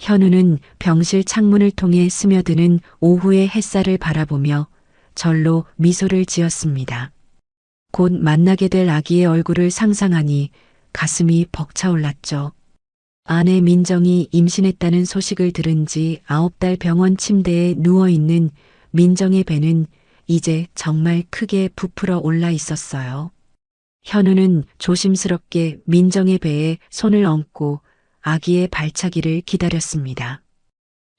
현우는 병실 창문을 통해 스며드는 오후의 햇살을 바라보며 절로 미소를 지었습니다. 곧 만나게 될 아기의 얼굴을 상상하니 가슴이 벅차올랐죠. 아내 민정이 임신했다는 소식을 들은 지 9달 병원 침대에 누워있는 민정의 배는 이제 정말 크게 부풀어 올라 있었어요. 현우는 조심스럽게 민정의 배에 손을 얹고 아기의 발차기를 기다렸습니다.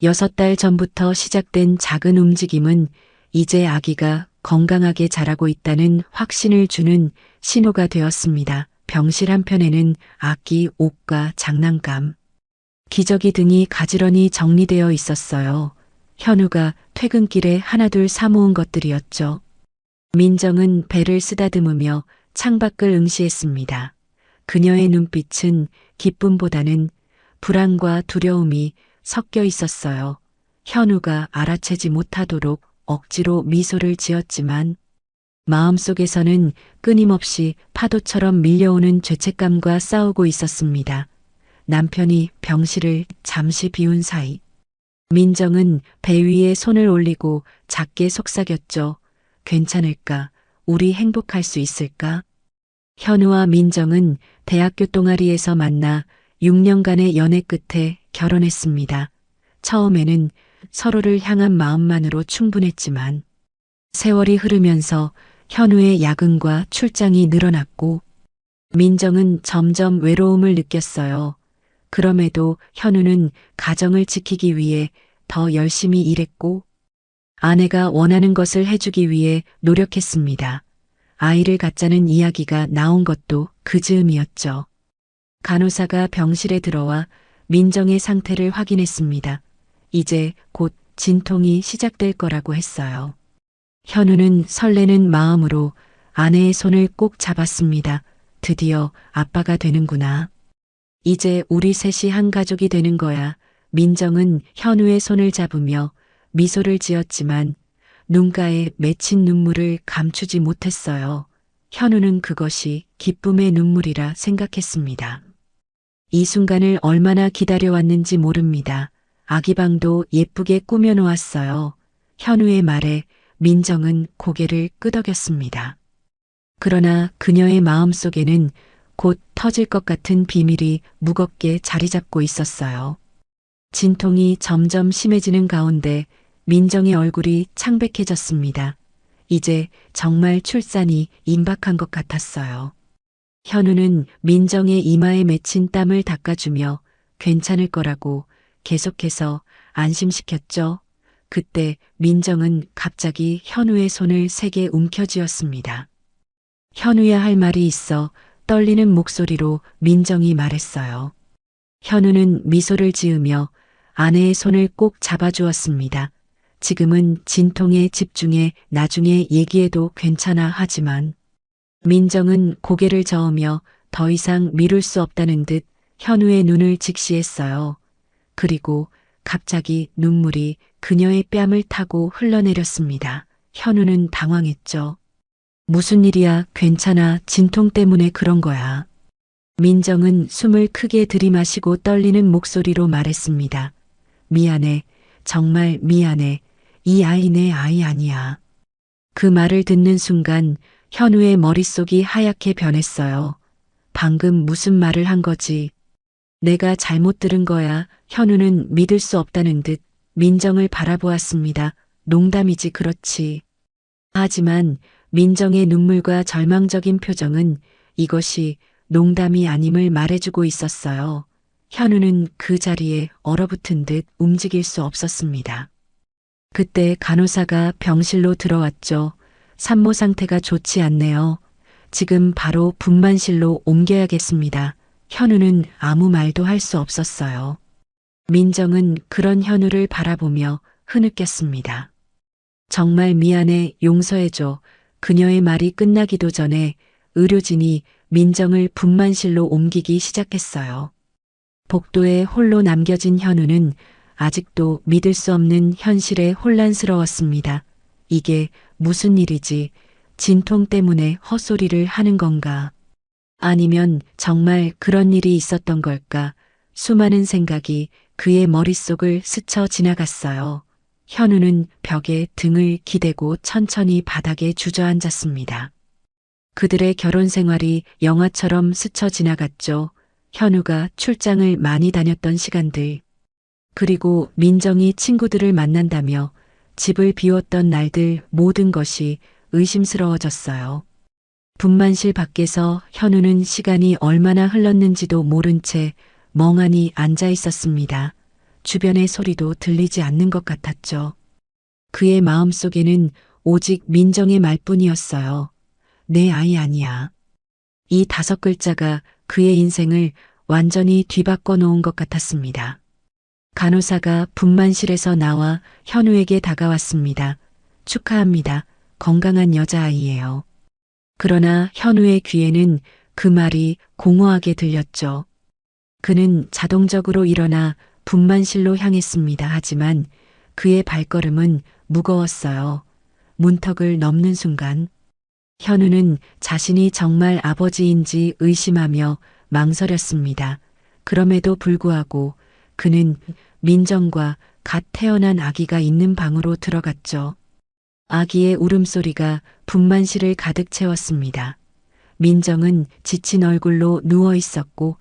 6달 전부터 시작된 작은 움직임은 이제 아기가 건강하게 자라고 있다는 확신을 주는 신호가 되었습니다. 병실 한편에는 악기, 옷과 장난감, 기저귀 등이 가지런히 정리되어 있었어요. 현우가 퇴근길에 하나둘 사모은 것들이었죠. 민정은 배를 쓰다듬으며 창밖을 응시했습니다. 그녀의 눈빛은 기쁨보다는 불안과 두려움이 섞여 있었어요. 현우가 알아채지 못하도록 억지로 미소를 지었지만 마음속에서는 끊임없이 파도처럼 밀려오는 죄책감과 싸우고 있었습니다. 남편이 병실을 잠시 비운 사이 민정은 배 위에 손을 올리고 작게 속삭였죠. 괜찮을까? 우리 행복할 수 있을까? 현우와 민정은 대학교 동아리에서 만나 6년간의 연애 끝에 결혼했습니다. 처음에는 서로를 향한 마음만으로 충분했지만 세월이 흐르면서 현우의 야근과 출장이 늘어났고 민정은 점점 외로움을 느꼈어요. 그럼에도 현우는 가정을 지키기 위해 더 열심히 일했고 아내가 원하는 것을 해주기 위해 노력했습니다. 아이를 갖자는 이야기가 나온 것도 그 즈음이었죠. 간호사가 병실에 들어와 민정의 상태를 확인했습니다. 이제 곧 진통이 시작될 거라고 했어요. 현우는 설레는 마음으로 아내의 손을 꼭 잡았습니다. 드디어 아빠가 되는구나. 이제 우리 셋이 한 가족이 되는 거야. 민정은 현우의 손을 잡으며 미소를 지었지만 눈가에 맺힌 눈물을 감추지 못했어요. 현우는 그것이 기쁨의 눈물이라 생각했습니다. 이 순간을 얼마나 기다려왔는지 모릅니다. 아기방도 예쁘게 꾸며놓았어요. 현우의 말에 민정은 고개를 끄덕였습니다. 그러나 그녀의 마음속에는 곧 터질 것 같은 비밀이 무겁게 자리 잡고 있었어요. 진통이 점점 심해지는 가운데 민정의 얼굴이 창백해졌습니다. 이제 정말 출산이 임박한 것 같았어요. 현우는 민정의 이마에 맺힌 땀을 닦아주며 괜찮을 거라고 계속해서 안심시켰죠. 그때 민정은 갑자기 현우의 손을 세게 움켜쥐었습니다. 현우야 할 말이 있어 떨리는 목소리로 민정이 말했어요. 현우는 미소를 지으며 아내의 손을 꼭 잡아주었습니다. 지금은 진통에 집중해 나중에 얘기해도 괜찮아 하지만 민정은 고개를 저으며 더 이상 미룰 수 없다는 듯 현우의 눈을 직시했어요. 그리고 갑자기 눈물이 그녀의 뺨을 타고 흘러내렸습니다. 현우는 당황했죠. 무슨 일이야? 괜찮아. 진통 때문에 그런 거야. 민정은 숨을 크게 들이마시고 떨리는 목소리로 말했습니다. 미안해. 정말 미안해. 이 아이 내 아이 아니야. 그 말을 듣는 순간 현우의 머릿속이 하얗게 변했어요. 방금 무슨 말을 한 거지? 내가 잘못 들은 거야. 현우는 믿을 수 없다는 듯 민정을 바라보았습니다. 농담이지 그렇지. 하지만 민정의 눈물과 절망적인 표정은 이것이 농담이 아님을 말해주고 있었어요. 현우는 그 자리에 얼어붙은 듯 움직일 수 없었습니다. 그때 간호사가 병실로 들어왔죠. 산모 상태가 좋지 않네요. 지금 바로 분만실로 옮겨야겠습니다. 현우는 아무 말도 할 수 없었어요. 민정은 그런 현우를 바라보며 흐느꼈습니다. 정말 미안해, 용서해줘. 그녀의 말이 끝나기도 전에 의료진이 민정을 분만실로 옮기기 시작했어요. 복도에 홀로 남겨진 현우는 아직도 믿을 수 없는 현실에 혼란스러웠습니다. 이게 무슨 일이지? 진통 때문에 헛소리를 하는 건가? 아니면 정말 그런 일이 있었던 걸까? 수많은 생각이 그의 머릿속을 스쳐 지나갔어요. 현우는 벽에 등을 기대고 천천히 바닥에 주저앉았습니다. 그들의 결혼 생활이 영화처럼 스쳐 지나갔죠. 현우가 출장을 많이 다녔던 시간들. 그리고 민정이 친구들을 만난다며 집을 비웠던 날들, 모든 것이 의심스러워졌어요. 분만실 밖에서 현우는 시간이 얼마나 흘렀는지도 모른 채 멍하니 앉아 있었습니다. 주변의 소리도 들리지 않는 것 같았죠. 그의 마음속에는 오직 민정의 말뿐이었어요. 내 아이 아니야. 이 5글자가 그의 인생을 완전히 뒤바꿔 놓은 것 같았습니다. 간호사가 분만실에서 나와 현우에게 다가왔습니다. 축하합니다. 건강한 여자아이예요. 그러나 현우의 귀에는 그 말이 공허하게 들렸죠. 그는 자동적으로 일어나 분만실로 향했습니다. 하지만 그의 발걸음은 무거웠어요. 문턱을 넘는 순간 현우는 자신이 정말 아버지인지 의심하며 망설였습니다. 그럼에도 불구하고 그는 민정과 갓 태어난 아기가 있는 방으로 들어갔죠. 아기의 울음소리가 분만실을 가득 채웠습니다. 민정은 지친 얼굴로 누워 있었고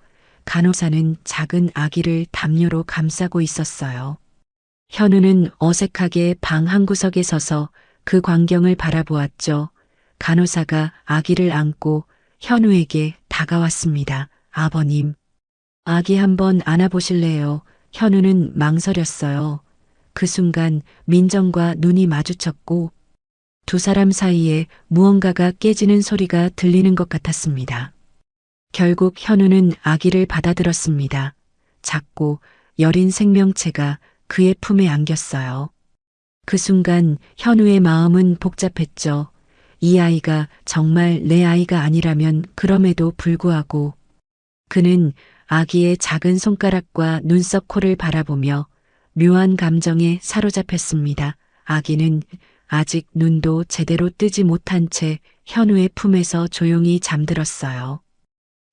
간호사는 작은 아기를 담요로 감싸고 있었어요. 현우는 어색하게 방 한구석에 서서 그 광경을 바라보았죠. 간호사가 아기를 안고 현우에게 다가왔습니다. 아버님, 아기 한번 안아보실래요? 현우는 망설였어요. 그 순간 민정과 눈이 마주쳤고 두 사람 사이에 무언가가 깨지는 소리가 들리는 것 같았습니다. 결국 현우는 아기를 받아들었습니다. 작고 여린 생명체가 그의 품에 안겼어요. 그 순간 현우의 마음은 복잡했죠. 이 아이가 정말 내 아이가 아니라면 그럼에도 불구하고 그는 아기의 작은 손가락과 눈썹 코를 바라보며 묘한 감정에 사로잡혔습니다. 아기는 아직 눈도 제대로 뜨지 못한 채 현우의 품에서 조용히 잠들었어요.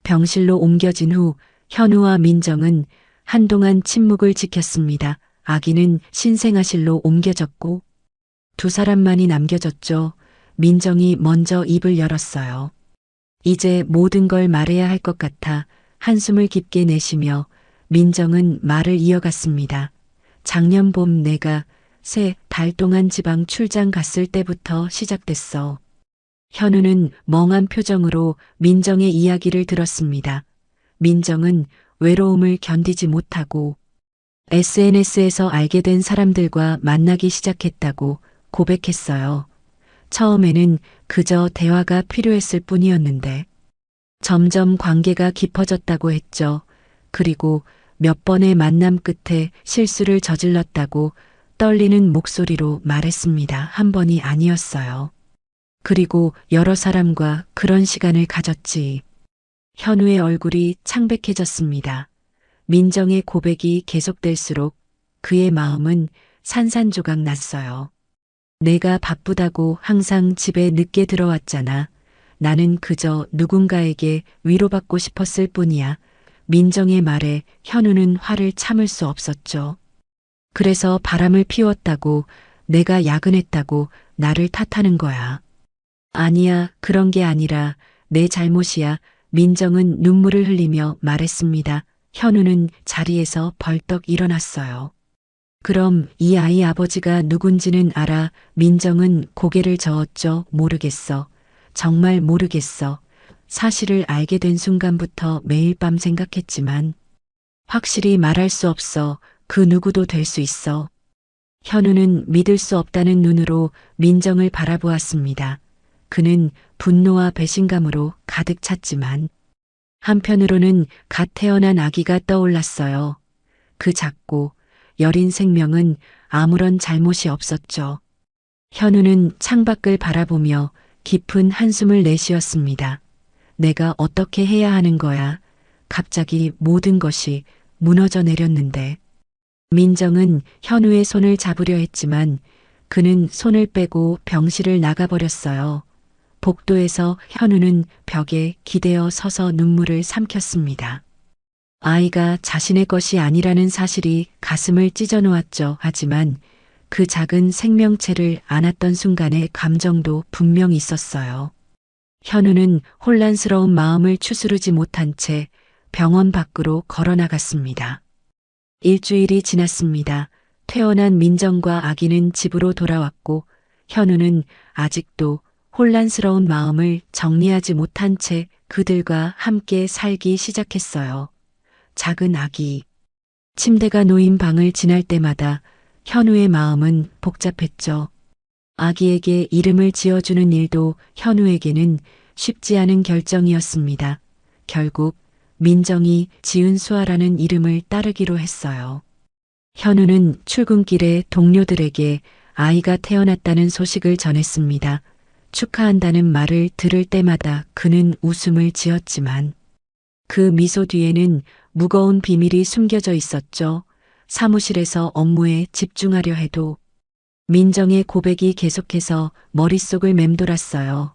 병실로 옮겨진 후 현우와 민정은 한동안 침묵을 지켰습니다. 아기는 신생아실로 옮겨졌고 두 사람만이 남겨졌죠. 민정이 먼저 입을 열었어요. 이제 모든 걸 말해야 할 것 같아 한숨을 깊게 내쉬며 민정은 말을 이어갔습니다. 작년 봄 내가 3달 동안 지방 출장 갔을 때부터 시작됐어. 현우는 멍한 표정으로 민정의 이야기를 들었습니다. 민정은 외로움을 견디지 못하고 SNS에서 알게 된 사람들과 만나기 시작했다고 고백했어요. 처음에는 그저 대화가 필요했을 뿐이었는데 점점 관계가 깊어졌다고 했죠. 그리고 몇 번의 만남 끝에 실수를 저질렀다고 떨리는 목소리로 말했습니다. 한 번이 아니었어요. 그리고 여러 사람과 그런 시간을 가졌지. 현우의 얼굴이 창백해졌습니다. 민정의 고백이 계속될수록 그의 마음은 산산조각 났어요. 내가 바쁘다고 항상 집에 늦게 들어왔잖아. 나는 그저 누군가에게 위로받고 싶었을 뿐이야. 민정의 말에 현우는 화를 참을 수 없었죠. 그래서 바람을 피웠다고, 내가 야근했다고 나를 탓하는 거야. 아니야, 그런 게 아니라 내 잘못이야. 민정은 눈물을 흘리며 말했습니다. 현우는 자리에서 벌떡 일어났어요. 그럼 이 아이 아버지가 누군지는 알아? 민정은 고개를 저었죠. 모르겠어. 정말 모르겠어. 사실을 알게 된 순간부터 매일 밤 생각했지만 확실히 말할 수 없어. 그 누구도 될 수 있어. 현우는 믿을 수 없다는 눈으로 민정을 바라보았습니다. 그는 분노와 배신감으로 가득 찼지만 한편으로는 갓 태어난 아기가 떠올랐어요. 그 작고 여린 생명은 아무런 잘못이 없었죠. 현우는 창밖을 바라보며 깊은 한숨을 내쉬었습니다. 내가 어떻게 해야 하는 거야? 갑자기 모든 것이 무너져 내렸는데. 민정은 현우의 손을 잡으려 했지만 그는 손을 빼고 병실을 나가버렸어요. 복도에서 현우는 벽에 기대어 서서 눈물을 삼켰습니다. 아이가 자신의 것이 아니라는 사실이 가슴을 찢어 놓았죠. 하지만 그 작은 생명체를 안았던 순간의 감정도 분명 있었어요. 현우는 혼란스러운 마음을 추스르지 못한 채 병원 밖으로 걸어 나갔습니다. 일주일이 지났습니다. 퇴원한 민정과 아기는 집으로 돌아왔고 현우는 아직도 혼란스러운 마음을 정리하지 못한 채 그들과 함께 살기 시작했어요. 작은 아기. 침대가 놓인 방을 지날 때마다 현우의 마음은 복잡했죠. 아기에게 이름을 지어주는 일도 현우에게는 쉽지 않은 결정이었습니다. 결국 민정이 지은 수아라는 이름을 따르기로 했어요. 현우는 출근길에 동료들에게 아이가 태어났다는 소식을 전했습니다. 축하한다는 말을 들을 때마다 그는 웃음을 지었지만 그 미소 뒤에는 무거운 비밀이 숨겨져 있었죠. 사무실에서 업무에 집중하려 해도 민정의 고백이 계속해서 머릿속을 맴돌았어요.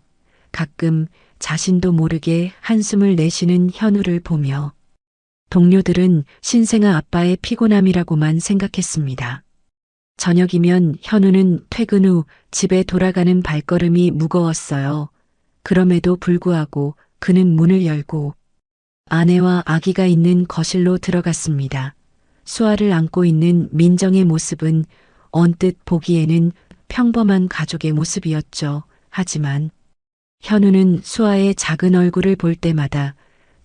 가끔 자신도 모르게 한숨을 내쉬는 현우를 보며 동료들은 신생아 아빠의 피곤함이라고만 생각했습니다. 저녁이면 현우는 퇴근 후 집에 돌아가는 발걸음이 무거웠어요. 그럼에도 불구하고 그는 문을 열고 아내와 아기가 있는 거실로 들어갔습니다. 수아를 안고 있는 민정의 모습은 언뜻 보기에는 평범한 가족의 모습이었죠. 하지만 현우는 수아의 작은 얼굴을 볼 때마다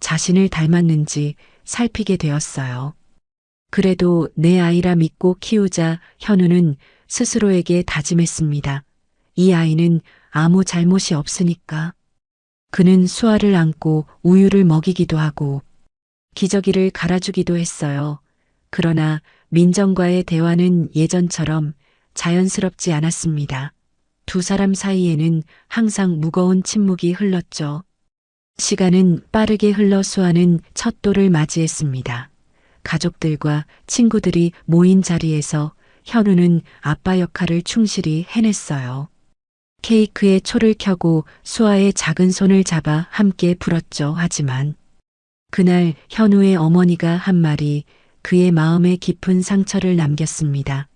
자신을 닮았는지 살피게 되었어요. 그래도 내 아이라 믿고 키우자 현우는 스스로에게 다짐했습니다. 이 아이는 아무 잘못이 없으니까. 그는 수아를 안고 우유를 먹이기도 하고 기저귀를 갈아주기도 했어요. 그러나 민정과의 대화는 예전처럼 자연스럽지 않았습니다. 두 사람 사이에는 항상 무거운 침묵이 흘렀죠. 시간은 빠르게 흘러 수아는 첫 돌을 맞이했습니다. 가족들과 친구들이 모인 자리에서 현우는 아빠 역할을 충실히 해냈어요. 케이크에 초를 켜고 수아의 작은 손을 잡아 함께 불었죠. 하지만 그날 현우의 어머니가 한 말이 그의 마음에 깊은 상처를 남겼습니다.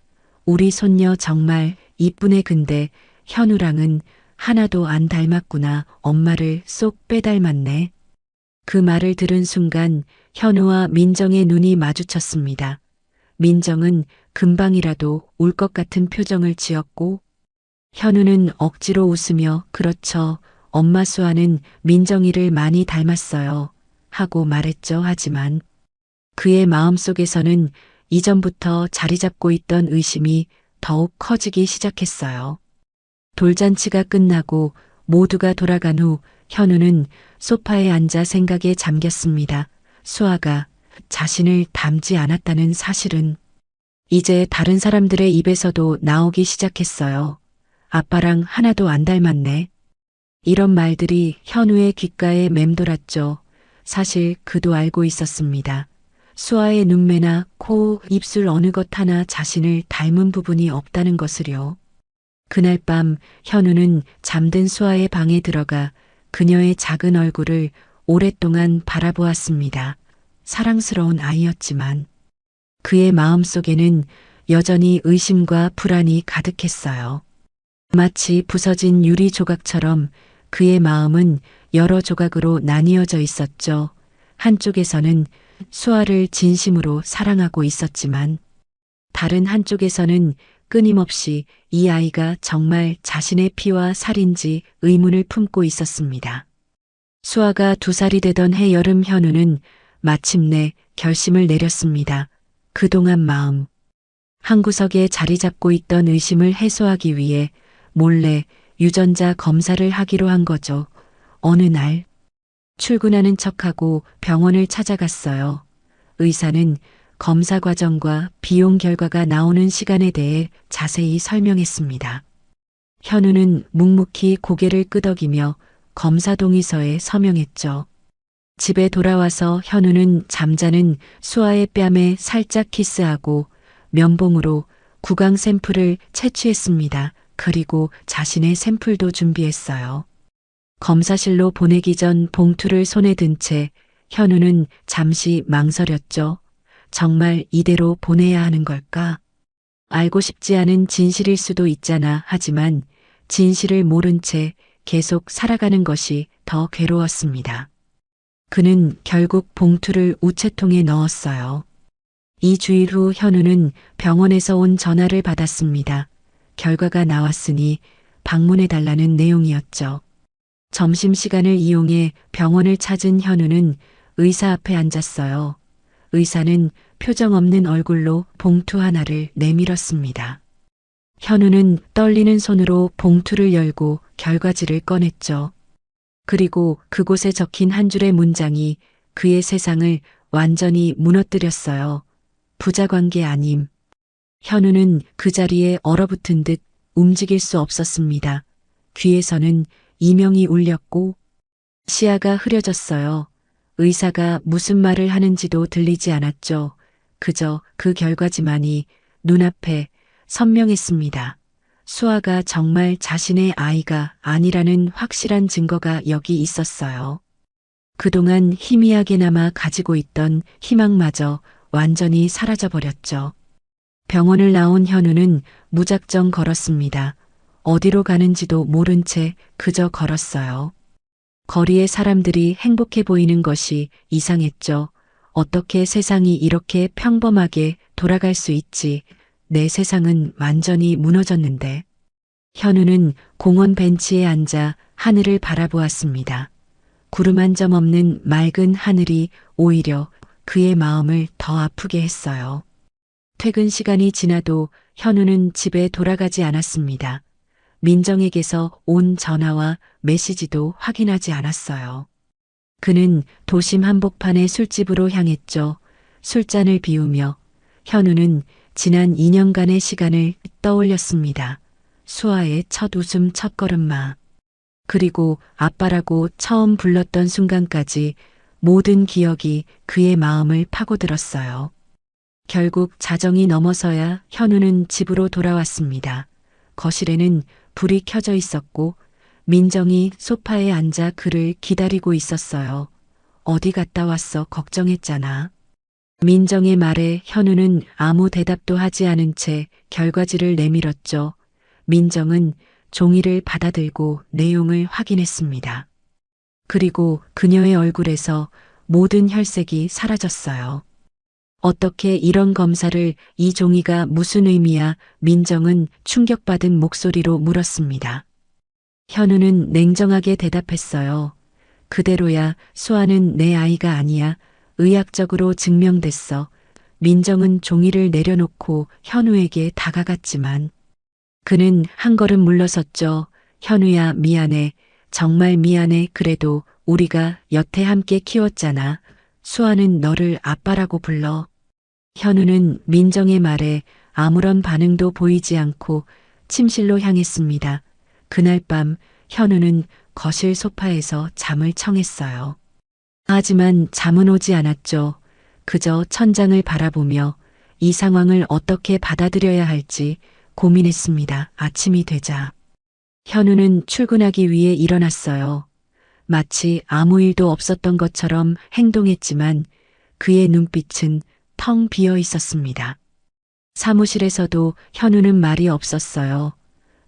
우리 손녀 정말 이쁘네. 근데 현우랑은 하나도 안 닮았구나. 엄마를 쏙 빼닮았네. 그 말을 들은 순간 현우와 민정의 눈이 마주쳤습니다. 민정은 금방이라도 울 것 같은 표정을 지었고 현우는 억지로 웃으며 그렇죠. 엄마 수아는 민정이를 많이 닮았어요. 하고 말했죠. 하지만 그의 마음속에서는 이전부터 자리 잡고 있던 의심이 더욱 커지기 시작했어요. 돌잔치가 끝나고 모두가 돌아간 후 현우는 소파에 앉아 생각에 잠겼습니다. 수아가 자신을 닮지 않았다는 사실은 이제 다른 사람들의 입에서도 나오기 시작했어요. 아빠랑 하나도 안 닮았네. 이런 말들이 현우의 귓가에 맴돌았죠. 사실 그도 알고 있었습니다. 수아의 눈매나 코, 입술 어느 것 하나 자신을 닮은 부분이 없다는 것을요. 그날 밤 현우는 잠든 수아의 방에 들어가 그녀의 작은 얼굴을 오랫동안 바라보았습니다. 사랑스러운 아이였지만 그의 마음속에는 여전히 의심과 불안이 가득했어요. 마치 부서진 유리 조각처럼 그의 마음은 여러 조각으로 나뉘어져 있었죠. 한쪽에서는 수아를 진심으로 사랑하고 있었지만 다른 한쪽에서는 끊임없이 이 아이가 정말 자신의 피와 살인지 의문을 품고 있었습니다. 수아가 2살이 되던 해 여름 현우는 마침내 결심을 내렸습니다. 그동안 마음 한구석에 자리 잡고 있던 의심을 해소하기 위해 몰래 유전자 검사를 하기로 한 거죠. 어느 날 출근하는 척하고 병원을 찾아갔어요. 의사는 검사 과정과 비용 결과가 나오는 시간에 대해 자세히 설명했습니다. 현우는 묵묵히 고개를 끄덕이며 검사 동의서에 서명했죠. 집에 돌아와서 현우는 잠자는 수아의 뺨에 살짝 키스하고 면봉으로 구강 샘플을 채취했습니다. 그리고 자신의 샘플도 준비했어요. 검사실로 보내기 전 봉투를 손에 든 채 현우는 잠시 망설였죠. 정말 이대로 보내야 하는 걸까? 알고 싶지 않은 진실일 수도 있잖아. 하지만 진실을 모른 채 계속 살아가는 것이 더 괴로웠습니다. 그는 결국 봉투를 우체통에 넣었어요. 2주일 후 현우는 병원에서 온 전화를 받았습니다. 결과가 나왔으니 방문해달라는 내용이었죠. 점심시간을 이용해 병원을 찾은 현우는 의사 앞에 앉았어요. 의사는 표정 없는 얼굴로 봉투 하나를 내밀었습니다. 현우는 떨리는 손으로 봉투를 열고 결과지를 꺼냈죠. 그리고 그곳에 적힌 한 줄의 문장이 그의 세상을 완전히 무너뜨렸어요. 부자관계 아님. 현우는 그 자리에 얼어붙은 듯 움직일 수 없었습니다. 귀에서는 이명이 울렸고 시야가 흐려졌어요. 의사가 무슨 말을 하는지도 들리지 않았죠. 그저 그 결과지만이 눈앞에 선명했습니다. 수아가 정말 자신의 아이가 아니라는 확실한 증거가 여기 있었어요. 그동안 희미하게나마 가지고 있던 희망마저 완전히 사라져버렸죠. 병원을 나온 현우는 무작정 걸었습니다. 어디로 가는지도 모른 채 그저 걸었어요. 거리의 사람들이 행복해 보이는 것이 이상했죠. 어떻게 세상이 이렇게 평범하게 돌아갈 수 있지? 내 세상은 완전히 무너졌는데. 현우는 공원 벤치에 앉아 하늘을 바라보았습니다. 구름 한 점 없는 맑은 하늘이 오히려 그의 마음을 더 아프게 했어요. 퇴근 시간이 지나도 현우는 집에 돌아가지 않았습니다. 민정에게서 온 전화와 메시지도 확인하지 않았어요. 그는 도심 한복판의 술집으로 향했죠. 술잔을 비우며 현우는 지난 2년간의 시간을 떠올렸습니다. 수아의 첫 웃음, 첫 걸음마. 그리고 아빠라고 처음 불렀던 순간까지 모든 기억이 그의 마음을 파고들었어요. 결국 자정이 넘어서야 현우는 집으로 돌아왔습니다. 거실에는 불이 켜져 있었고 민정이 소파에 앉아 그를 기다리고 있었어요. 어디 갔다 왔어? 걱정했잖아. 민정의 말에 현우는 아무 대답도 하지 않은 채 결과지를 내밀었죠. 민정은 종이를 받아들고 내용을 확인했습니다. 그리고 그녀의 얼굴에서 모든 혈색이 사라졌어요. 어떻게 이런 검사를, 이 종이가 무슨 의미야? 민정은 충격받은 목소리로 물었습니다. 현우는 냉정하게 대답했어요. 그대로야. 수아는 내 아이가 아니야. 의학적으로 증명됐어. 민정은 종이를 내려놓고 현우에게 다가갔지만 그는 한 걸음 물러섰죠. 현우야, 미안해. 정말 미안해. 그래도 우리가 여태 함께 키웠잖아. 수아는 너를 아빠라고 불러. 현우는 민정의 말에 아무런 반응도 보이지 않고 침실로 향했습니다. 그날 밤 현우는 거실 소파에서 잠을 청했어요. 하지만 잠은 오지 않았죠. 그저 천장을 바라보며 이 상황을 어떻게 받아들여야 할지 고민했습니다. 아침이 되자 현우는 출근하기 위해 일어났어요. 마치 아무 일도 없었던 것처럼 행동했지만 그의 눈빛은 텅 비어 있었습니다. 사무실에서도 현우는 말이 없었어요.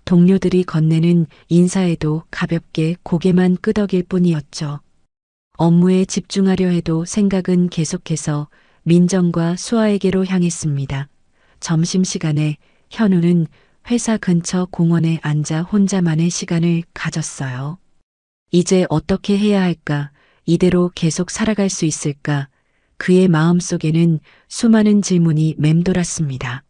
동료들이 건네는 인사에도 가볍게 고개만 끄덕일 뿐이었죠. 업무에 집중하려 해도 생각은 계속해서 민정과 수아에게로 향했습니다. 점심시간에 현우는 회사 근처 공원에 앉아 혼자만의 시간을 가졌어요. 이제 어떻게 해야 할까? 이대로 계속 살아갈 수 있을까? 그의 마음속에는 수많은 질문이 맴돌았습니다.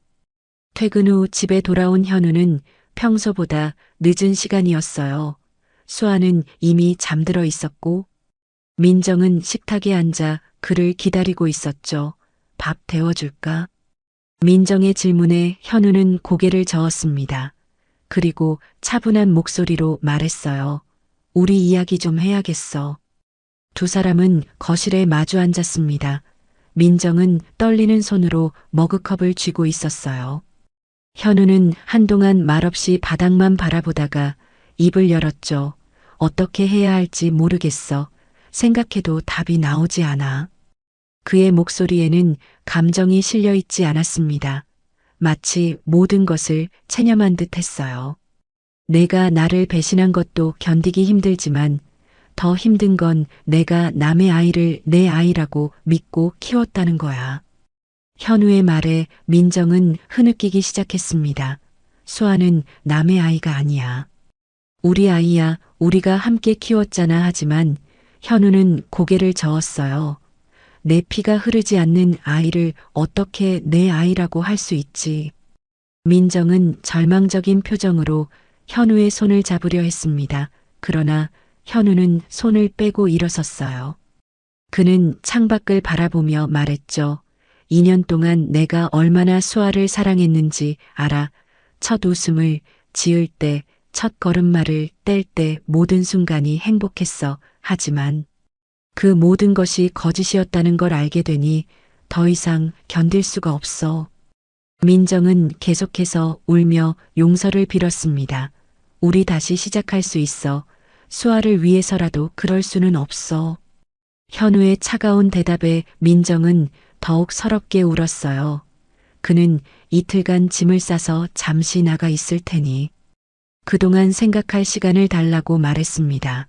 퇴근 후 집에 돌아온 현우는 평소보다 늦은 시간이었어요. 수아는 이미 잠들어 있었고 민정은 식탁에 앉아 그를 기다리고 있었죠. 밥 데워줄까? 민정의 질문에 현우는 고개를 저었습니다. 그리고 차분한 목소리로 말했어요. 우리 이야기 좀 해야겠어. 두 사람은 거실에 마주 앉았습니다. 민정은 떨리는 손으로 머그컵을 쥐고 있었어요. 현우는 한동안 말없이 바닥만 바라보다가 입을 열었죠. 어떻게 해야 할지 모르겠어. 생각해도 답이 나오지 않아. 그의 목소리에는 감정이 실려 있지 않았습니다. 마치 모든 것을 체념한 듯 했어요. 내가 나를 배신한 것도 견디기 힘들지만 더 힘든 건 내가 남의 아이를 내 아이라고 믿고 키웠다는 거야. 현우의 말에 민정은 흐느끼기 시작했습니다. 수아는 남의 아이가 아니야. 우리 아이야. 우리가 함께 키웠잖아. 하지만 현우는 고개를 저었어요. 내 피가 흐르지 않는 아이를 어떻게 내 아이라고 할 수 있지. 민정은 절망적인 표정으로 현우의 손을 잡으려 했습니다. 그러나 현우는 손을 빼고 일어섰어요. 그는 창밖을 바라보며 말했죠. 2년 동안 내가 얼마나 수아를 사랑했는지 알아. 첫 웃음을 지을 때, 첫 걸음마를 뗄 때 모든 순간이 행복했어. 하지만 그 모든 것이 거짓이었다는 걸 알게 되니 더 이상 견딜 수가 없어. 민정은 계속해서 울며 용서를 빌었습니다. 우리 다시 시작할 수 있어. 수아를 위해서라도 그럴 수는 없어. 현우의 차가운 대답에 민정은 더욱 서럽게 울었어요. 그는 이틀간 짐을 싸서 잠시 나가 있을 테니 그동안 생각할 시간을 달라고 말했습니다.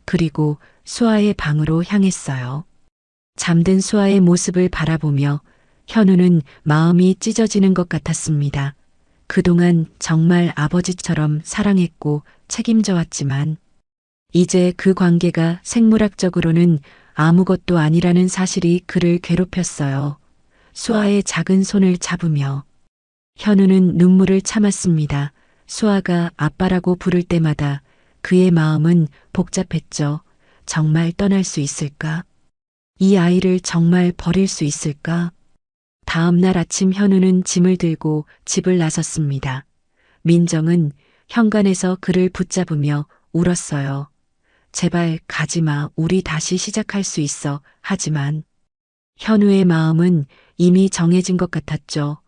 그리고 수아의 방으로 향했어요. 잠든 수아의 모습을 바라보며 현우는 마음이 찢어지는 것 같았습니다. 그동안 정말 아버지처럼 사랑했고 책임져 왔지만 이제 그 관계가 생물학적으로는 아무것도 아니라는 사실이 그를 괴롭혔어요. 수아의 작은 손을 잡으며 현우는 눈물을 참았습니다. 수아가 아빠라고 부를 때마다 그의 마음은 복잡했죠. 정말 떠날 수 있을까? 이 아이를 정말 버릴 수 있을까? 다음 날 아침 현우는 짐을 들고 집을 나섰습니다. 민정은 현관에서 그를 붙잡으며 울었어요. 제발 가지마. 우리 다시 시작할 수 있어. 하지만 현우의 마음은 이미 정해진 것 같았죠.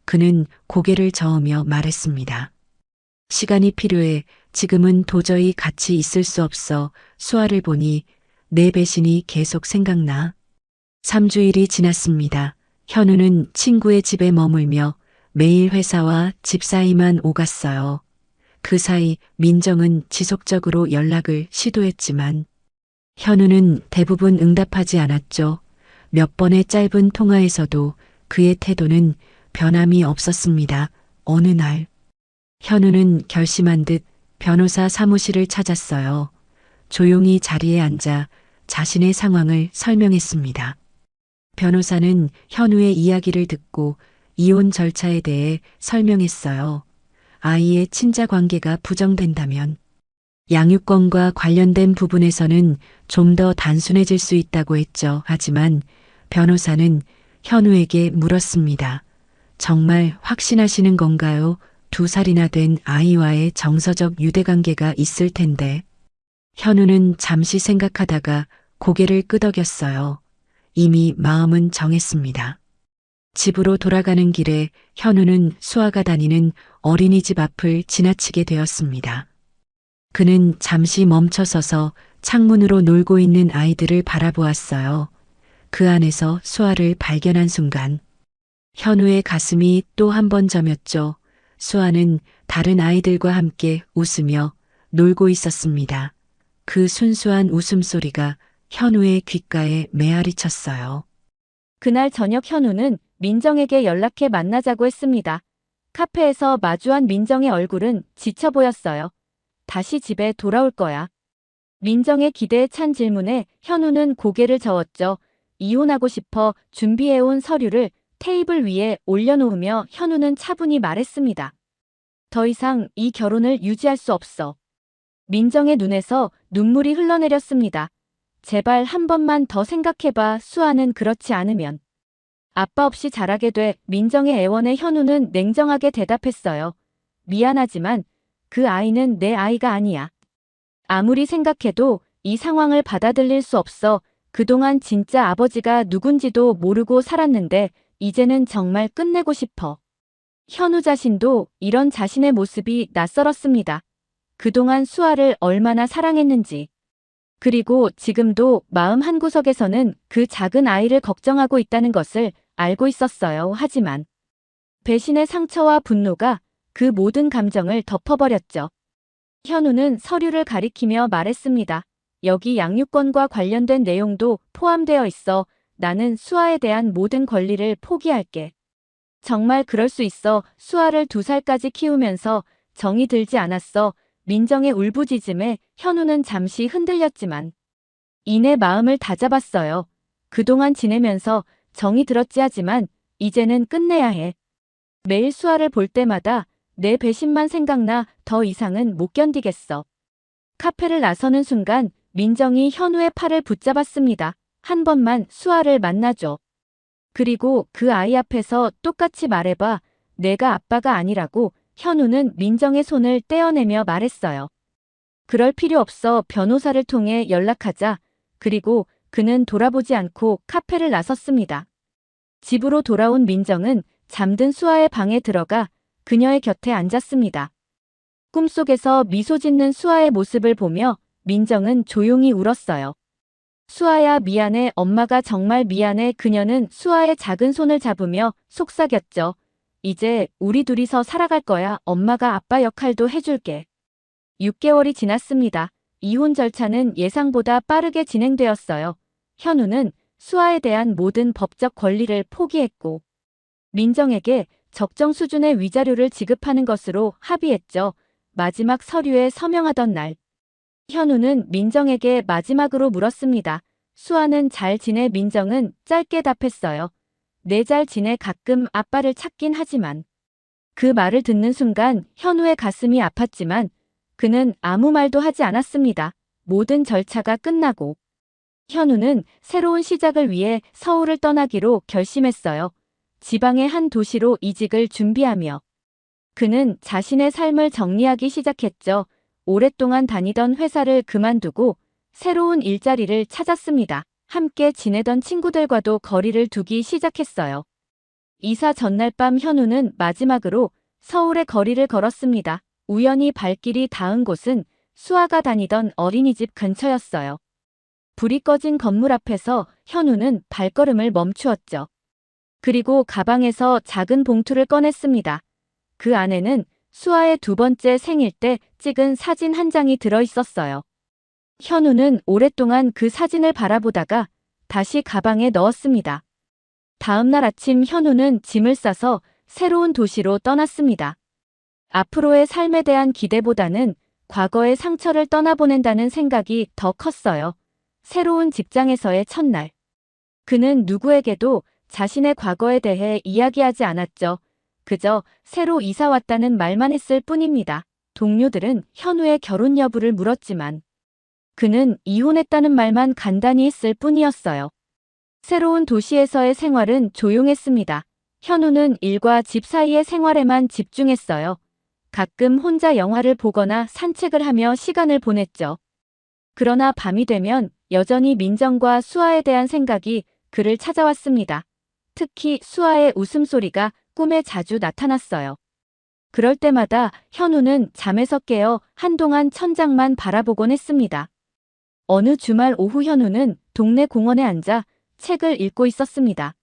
그는 고개를 저으며 말했습니다. 시간이 필요해. 지금은 도저히 같이 있을 수 없어. 수아를 보니 내 배신이 계속 생각나. 3주일이 지났습니다. 현우는 친구의 집에 머물며 매일 회사와 집 사이만 오갔어요. 그 사이 민정은 지속적으로 연락을 시도했지만 현우는 대부분 응답하지 않았죠. 몇 번의 짧은 통화에서도 그의 태도는 변함이 없었습니다. 어느 날 현우는 결심한 듯 변호사 사무실을 찾았어요. 조용히 자리에 앉아 자신의 상황을 설명했습니다. 변호사는 현우의 이야기를 듣고 이혼 절차에 대해 설명했어요. 아이의 친자 관계가 부정된다면 양육권과 관련된 부분에서는 좀 더 단순해질 수 있다고 했죠. 하지만 변호사는 현우에게 물었습니다. 정말 확신하시는 건가요? 2살이나 된 아이와의 정서적 유대관계가 있을 텐데. 현우는 잠시 생각하다가 고개를 끄덕였어요. 이미 마음은 정했습니다. 집으로 돌아가는 길에 현우는 수아가 다니는 어린이집 앞을 지나치게 되었습니다. 그는 잠시 멈춰서서 창문으로 놀고 있는 아이들을 바라보았어요. 그 안에서 수아를 발견한 순간 현우의 가슴이 또 한 번 저몄죠. 수아는 다른 아이들과 함께 웃으며 놀고 있었습니다. 그 순수한 웃음소리가 현우의 귓가에 메아리 쳤어요. 그날 저녁 현우는 민정에게 연락해 만나자고 했습니다. 카페에서 마주한 민정의 얼굴은 지쳐 보였어요. 다시 집에 돌아올 거야. 민정의 기대에 찬 질문에 현우는 고개를 저었죠. 이혼하고 싶어 준비해온 서류를 테이블 위에 올려놓으며 현우는 차분히 말했습니다. 더 이상 이 결혼을 유지할 수 없어. 민정의 눈에서 눈물이 흘러내렸습니다. 제발 한 번만 더 생각해봐. 수아는 그렇지 않으면 아빠 없이 자라게 돼. 민정의 애원에 현우는 냉정하게 대답했어요. 미안하지만 그 아이는 내 아이가 아니야. 아무리 생각해도 이 상황을 받아들일 수 없어. 그동안 진짜 아버지가 누군지도 모르고 살았는데 이제는 정말 끝내고 싶어. 현우 자신도 이런 자신의 모습이 낯설었습니다. 그동안 수아를 얼마나 사랑했는지. 그리고 지금도 마음 한구석에서는 그 작은 아이를 걱정하고 있다는 것을 알고 있었어요. 하지만 배신의 상처와 분노가 그 모든 감정을 덮어버렸죠. 현우는 서류를 가리키며 말했습니다. 여기 양육권과 관련된 내용도 포함되어 있어. 나는 수아에 대한 모든 권리를 포기할게. 정말 그럴 수 있어. 수아를 2살까지 키우면서 정이 들지 않았어. 민정의 울부짖음에 현우는 잠시 흔들렸지만 이내 마음을 다잡았어요. 그동안 지내면서 정이 들었지 하지만 이제는 끝내야 해. 매일 수아를 볼 때마다 내 배신만 생각나. 더 이상은 못 견디겠어. 카페를 나서는 순간 민정이 현우의 팔을 붙잡았습니다. 한 번만 수아를 만나줘. 그리고 그 아이 앞에서 똑같이 말해봐. 내가 아빠가 아니라고. 현우는 민정의 손을 떼어내며 말했어요. 그럴 필요 없어. 변호사를 통해 연락하자. 그리고 그는 돌아보지 않고 카페를 나섰습니다. 집으로 돌아온 민정은 잠든 수아의 방에 들어가 그녀의 곁에 앉았습니다. 꿈속에서 미소 짓는 수아의 모습을 보며 민정은 조용히 울었어요. 수아야, 미안해. 엄마가 정말 미안해. 그녀는 수아의 작은 손을 잡으며 속삭였죠. 이제 우리 둘이서 살아갈 거야. 엄마가 아빠 역할도 해줄게. 6개월이 지났습니다. 이혼 절차는 예상보다 빠르게 진행되었어요. 현우는 수아에 대한 모든 법적 권리를 포기했고 민정에게 적정 수준의 위자료를 지급하는 것으로 합의했죠. 마지막 서류에 서명하던 날 현우는 민정에게 마지막으로 물었습니다. 수아는 잘 지내? 민정은 짧게 답했어요. 네, 잘 지내. 가끔 아빠를 찾긴 하지만. 그 말을 듣는 순간 현우의 가슴이 아팠지만 그는 아무 말도 하지 않았습니다. 모든 절차가 끝나고 현우는 새로운 시작을 위해 서울을 떠나기로 결심했어요. 지방의 한 도시로 이직을 준비하며 그는 자신의 삶을 정리하기 시작했죠. 오랫동안 다니던 회사를 그만두고 새로운 일자리를 찾았습니다. 함께 지내던 친구들과도 거리를 두기 시작했어요. 이사 전날 밤 현우는 마지막으로 서울의 거리를 걸었습니다. 우연히 발길이 닿은 곳은 수아가 다니던 어린이집 근처였어요. 불이 꺼진 건물 앞에서 현우는 발걸음을 멈추었죠. 그리고 가방에서 작은 봉투를 꺼냈습니다. 그 안에는 수아의 2번째 생일 때 찍은 사진 한 장이 들어있었어요. 현우는 오랫동안 그 사진을 바라보다가 다시 가방에 넣었습니다. 다음 날 아침 현우는 짐을 싸서 새로운 도시로 떠났습니다. 앞으로의 삶에 대한 기대보다는 과거의 상처를 떠나보낸다는 생각이 더 컸어요. 새로운 직장에서의 첫날. 그는 누구에게도 자신의 과거에 대해 이야기하지 않았죠. 그저 새로 이사 왔다는 말만 했을 뿐입니다. 동료들은 현우의 결혼 여부를 물었지만 그는 이혼했다는 말만 간단히 했을 뿐이었어요. 새로운 도시에서의 생활은 조용했습니다. 현우는 일과 집 사이의 생활에만 집중했어요. 가끔 혼자 영화를 보거나 산책을 하며 시간을 보냈죠. 그러나 밤이 되면 여전히 민정과 수아에 대한 생각이 그를 찾아왔습니다. 특히 수아의 웃음소리가 꿈에 자주 나타났어요. 그럴 때마다 현우는 잠에서 깨어 한동안 천장만 바라보곤 했습니다. 어느 주말 오후 현우는 동네 공원에 앉아 책을 읽고 있었습니다.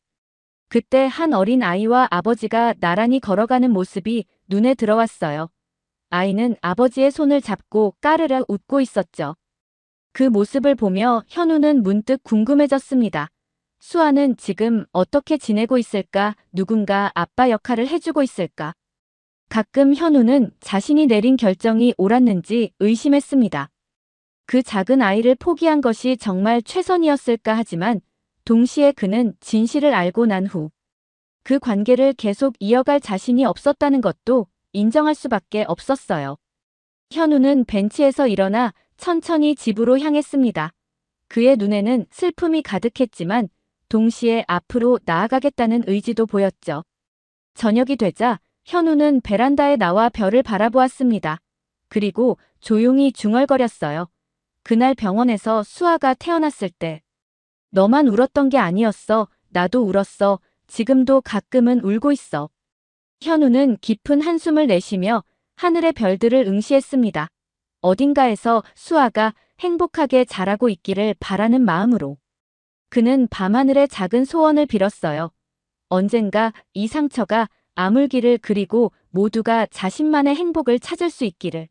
그때 한 어린 아이와 아버지가 나란히 걸어가는 모습이 눈에 들어왔어요. 아이는 아버지의 손을 잡고 까르르 웃고 있었죠. 그 모습을 보며 현우는 문득 궁금해졌습니다. 수아는 지금 어떻게 지내고 있을까? 누군가 아빠 역할을 해주고 있을까? 가끔 현우는 자신이 내린 결정이 옳았는지 의심했습니다. 그 작은 아이를 포기한 것이 정말 최선이었을까 하지만 동시에 그는 진실을 알고 난 후 그 관계를 계속 이어갈 자신이 없었다는 것도 인정할 수밖에 없었어요. 현우는 벤치에서 일어나 천천히 집으로 향했습니다. 그의 눈에는 슬픔이 가득했지만 동시에 앞으로 나아가겠다는 의지도 보였죠. 저녁이 되자 현우는 베란다에 나와 별을 바라보았습니다. 그리고 조용히 중얼거렸어요. 그날 병원에서 수아가 태어났을 때 너만 울었던 게 아니었어. 나도 울었어. 지금도 가끔은 울고 있어. 현우는 깊은 한숨을 내쉬며 하늘의 별들을 응시했습니다. 어딘가에서 수아가 행복하게 자라고 있기를 바라는 마음으로. 그는 밤하늘에 작은 소원을 빌었어요. 언젠가 이 상처가 아물기를 그리고 모두가 자신만의 행복을 찾을 수 있기를.